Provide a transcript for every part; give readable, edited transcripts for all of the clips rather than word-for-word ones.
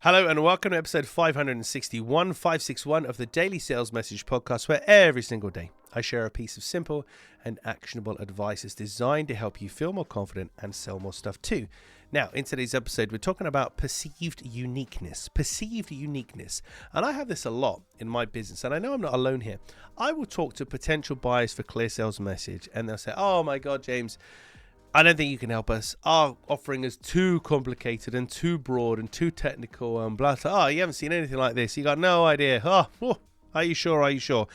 Hello and welcome to episode 561 of the Daily Sales Message Podcast, where every single day I share a piece of simple and actionable advice that's designed to help you feel more confident and sell more stuff too. Now, in today's episode, we're talking about perceived uniqueness. And I have this a lot in my business, and I know I'm not alone here. I will talk to potential buyers for Clear Sales Message, and they'll say, "Oh my God, James, I don't think you can help us. Our offering is too complicated and too broad and too technical and blah, blah. Oh, you haven't seen anything like this. You got no idea. Are you sure? Are you sure?"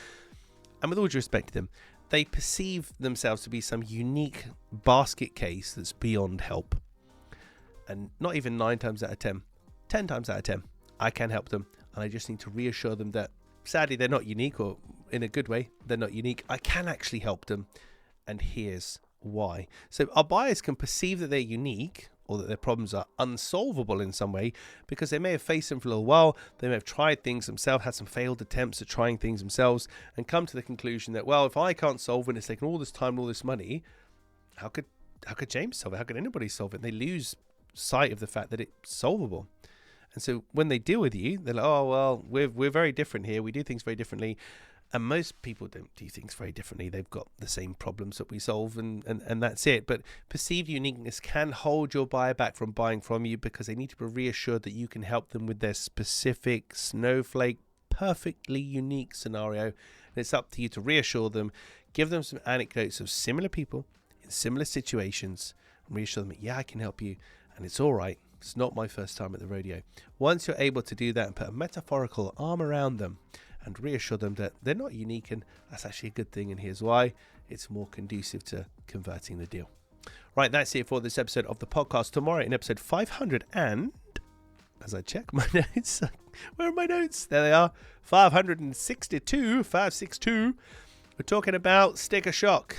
And with all due respect to them, they perceive themselves to be some unique basket case that's beyond help. And not even 9 times out of 10, 10 times out of 10, I can help them. And I just need to reassure them that sadly they're not unique, or in a good way, they're not unique. I can actually help them. And here's why. So our buyers can perceive that they're unique, or that their problems are unsolvable in some way, because they may have faced them for a little while. They may have tried things themselves, had some failed attempts at trying things themselves, and come to the conclusion that, well, if I can't solve it and it's taken all this time and all this money, how could James solve it? How could anybody solve it? And they lose sight of the fact that it's solvable. And so when they deal with you, they're like, "Oh, well, we're very different here. We do things very differently." And most people don't do things very differently. They've got the same problems that we solve, and that's it. But perceived uniqueness can hold your buyer back from buying from you, because they need to be reassured that you can help them with their specific snowflake, perfectly unique scenario. And it's up to you to reassure them, give them some anecdotes of similar people in similar situations, and reassure them that, yeah, I can help you, and it's all right. It's not my first time at the rodeo. Once you're able to do that and put a metaphorical arm around them and reassure them that they're not unique, and that's actually a good thing, and here's why, it's more conducive to converting the deal. Right, that's it for this episode of the podcast. Tomorrow in episode 500 and, as I check my notes, where are my notes? There they are, 562, we're talking about sticker shock.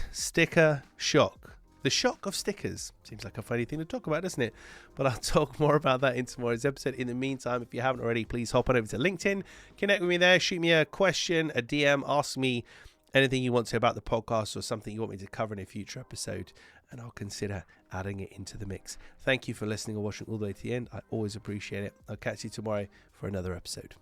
The shock of stickers. Seems like a funny thing to talk about, doesn't it? But I'll talk more about that in tomorrow's episode. In the meantime, if you haven't already, please hop on over to LinkedIn, connect with me there, shoot me a question, a DM, ask me anything you want to about the podcast or something you want me to cover in a future episode, and I'll consider adding it into the mix. Thank you for listening or watching all the way to the end. I always appreciate it. I'll catch you tomorrow for another episode.